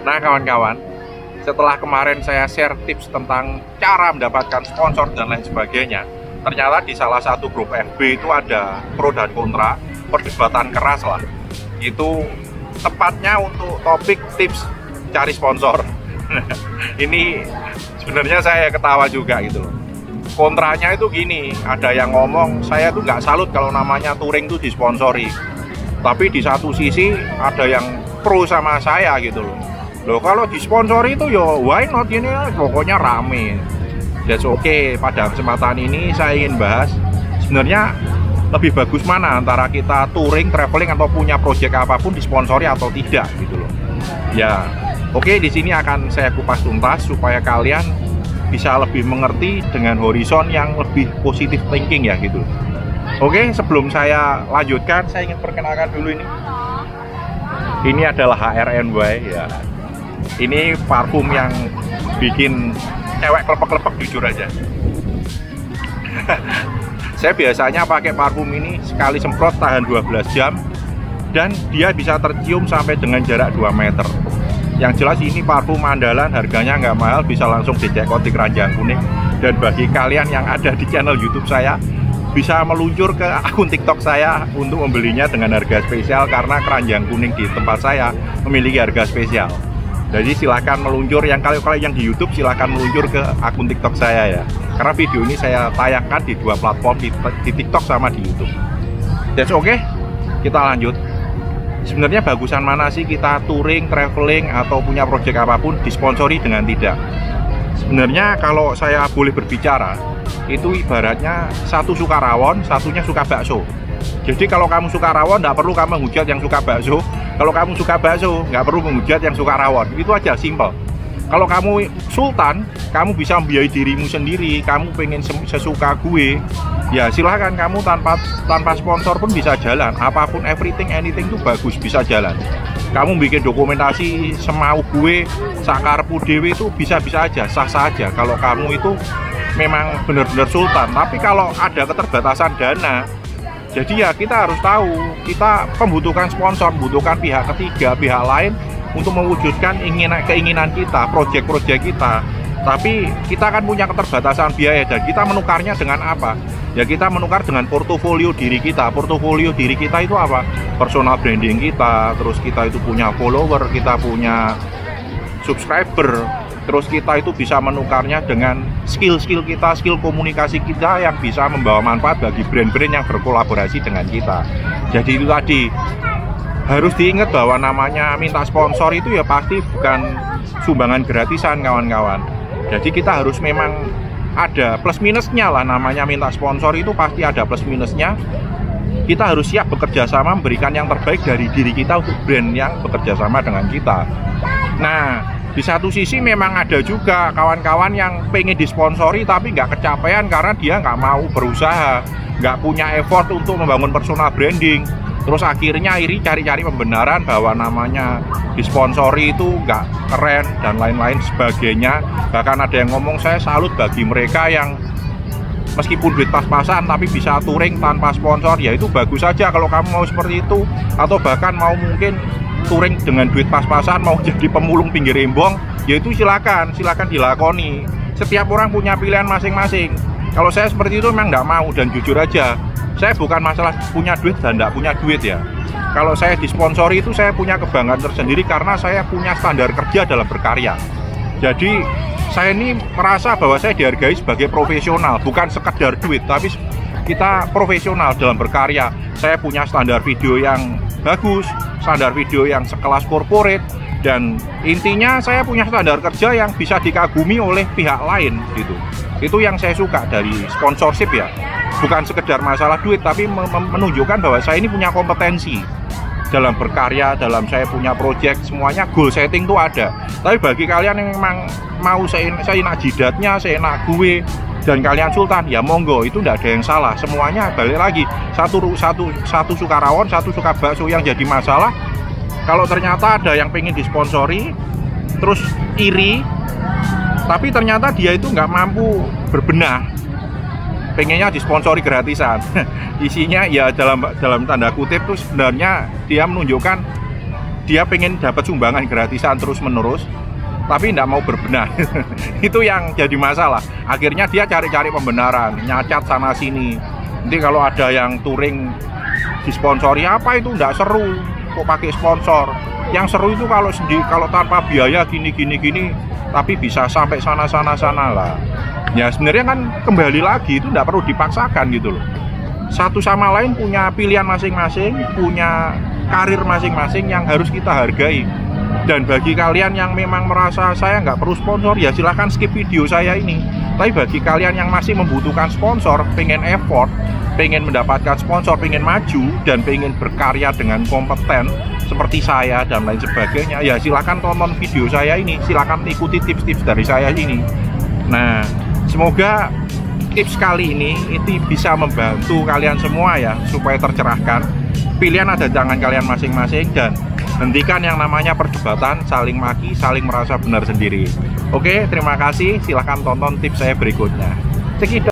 Nah kawan-kawan, setelah kemarin saya share tips tentang cara mendapatkan sponsor dan lain sebagainya, ternyata di salah satu grup FB itu ada pro dan kontra, perdebatan keras lah. Itu tepatnya untuk topik tips cari sponsor. Ini sebenarnya saya ketawa juga gitu loh. Kontranya itu gini, ada yang ngomong saya tuh nggak salut kalau namanya touring tuh disponsori. Tapi di satu sisi ada yang pro sama saya gitu loh. Loh kalau disponsori itu ya why not, ini pokoknya rame. That's okay. Pada kesempatan ini saya ingin bahas sebenarnya lebih bagus mana antara kita touring, traveling atau punya project apapun disponsori atau tidak gitu loh. Ya, oke, di sini akan saya kupas tuntas supaya kalian bisa lebih mengerti dengan horizon yang lebih positive thinking ya gitu. Oke, sebelum saya lanjutkan, saya ingin perkenalkan dulu ini. Ini adalah HRNY ya. Ini parfum yang bikin cewek klepek-klepek, jujur aja. Saya biasanya pakai parfum ini sekali semprot tahan 12 jam dan dia bisa tercium sampai dengan jarak 2 meter. Yang jelas ini parfum andalan, harganya nggak mahal, bisa langsung dicek di Keranjang Kuning. Dan bagi kalian yang ada di channel YouTube saya, bisa meluncur ke akun TikTok saya untuk membelinya dengan harga spesial karena Keranjang Kuning di tempat saya memiliki harga spesial. Jadi silahkan meluncur, yang kalau yang di YouTube silahkan meluncur ke akun TikTok saya ya. Karena video ini saya tayangkan di dua platform, di TikTok sama di YouTube. That's okay, kita lanjut. Sebenarnya bagusan mana sih kita touring, traveling atau punya project apapun disponsori dengan tidak? Sebenarnya kalau saya boleh berbicara, itu ibaratnya satu suka rawon, satunya suka bakso. Jadi kalau kamu suka rawon, nggak perlu kamu menghujat yang suka bakso. Kalau kamu suka bakso, nggak perlu menghujat yang suka rawon. Itu aja, simple. Kalau kamu sultan, kamu bisa membiayai dirimu sendiri. Kamu pengen sesuka gue, ya silahkan, kamu tanpa sponsor pun bisa jalan. Apapun, everything, anything itu bagus, bisa jalan. Kamu bikin dokumentasi semau gue, sakarpu dewe itu bisa-bisa aja, sah-sah aja. Kalau kamu itu memang benar-benar sultan. Tapi kalau ada keterbatasan dana, jadi ya kita harus tahu, kita membutuhkan sponsor, membutuhkan pihak ketiga, pihak lain untuk mewujudkan keinginan kita, proyek-proyek kita. Tapi kita kan punya keterbatasan biaya dan kita menukarnya dengan apa? Ya kita menukar dengan portofolio diri kita. Portofolio diri kita itu apa? Personal branding kita, terus kita itu punya follower, kita punya subscriber. Terus kita itu bisa menukarnya dengan skill-skill kita, skill komunikasi kita yang bisa membawa manfaat bagi brand-brand yang berkolaborasi dengan kita. Jadi itu tadi, harus diingat bahwa namanya minta sponsor itu ya pasti bukan sumbangan gratisan kawan-kawan. Jadi kita harus memang ada plus minusnya lah, namanya minta sponsor itu pasti ada plus minusnya. Kita harus siap bekerja sama memberikan yang terbaik dari diri kita untuk brand yang bekerja sama dengan kita. Nah, di satu sisi memang ada juga kawan-kawan yang pengen disponsori tapi nggak kecapean karena dia nggak mau berusaha, nggak punya effort untuk membangun personal branding. Terus akhirnya iri cari-cari pembenaran bahwa namanya disponsori itu nggak keren dan lain-lain sebagainya. Bahkan ada yang ngomong, saya salut bagi mereka yang meskipun duit pas-pasan tapi bisa touring tanpa sponsor. Ya itu bagus saja kalau kamu mau seperti itu, atau bahkan mau mungkin touring dengan duit pas-pasan, mau jadi pemulung pinggir embong, yaitu silakan dilakoni. Setiap orang punya pilihan masing-masing. Kalau saya seperti itu memang nggak mau, dan jujur aja, saya bukan masalah punya duit dan nggak punya duit ya. Kalau saya disponsori itu saya punya kebanggaan tersendiri karena saya punya standar kerja dalam berkarya. Jadi saya ini merasa bahwa saya dihargai sebagai profesional, bukan sekedar duit, tapi kita profesional dalam berkarya. Saya punya standar video yang bagus, standar video yang sekelas corporate, dan intinya saya punya standar kerja yang bisa dikagumi oleh pihak lain gitu. Itu yang saya suka dari sponsorship ya, bukan sekedar masalah duit, tapi menunjukkan bahwa saya ini punya kompetensi dalam berkarya, dalam saya punya project, semuanya goal setting tuh ada. Tapi bagi kalian yang memang mau saya nak jidatnya, saya nak gue, dan kalian sultan, ya monggo, itu tidak ada yang salah. Semuanya balik lagi, satu suka rawon, satu suka bakso. Yang jadi masalah kalau ternyata ada yang pengen disponsori terus iri, tapi ternyata dia itu nggak mampu berbenah, pengennya disponsori gratisan. Isinya ya dalam tanda kutip tuh sebenarnya dia menunjukkan dia pengen dapat sumbangan gratisan terus menerus, tapi tidak mau berbenah. Itu yang jadi masalah. Akhirnya dia cari-cari pembenaran, nyacat sana sini. Nanti kalau ada yang touring disponsori, apa itu tidak seru kok pakai sponsor. Yang seru itu kalau kalau tanpa biaya gini, tapi bisa sampai sana lah. Ya sebenarnya kan kembali lagi itu tidak perlu dipaksakan gitu loh. Satu sama lain punya pilihan masing-masing, punya karir masing-masing yang harus kita hargai. Dan bagi kalian yang memang merasa saya nggak perlu sponsor, ya silahkan skip video saya ini. Tapi bagi kalian yang masih membutuhkan sponsor, pengen effort, pengen mendapatkan sponsor, pengen maju, dan pengen berkarya dengan kompeten seperti saya dan lain sebagainya, ya silahkan tonton video saya ini, silahkan ikuti tips-tips dari saya ini. Nah, semoga tips kali ini itu bisa membantu kalian semua ya, supaya tercerahkan. Pilihan ada di tangan kalian masing-masing, dan hentikan yang namanya perdebatan, saling maki, saling merasa benar sendiri. Oke, terima kasih. Silahkan tonton tips saya berikutnya. Cekidot.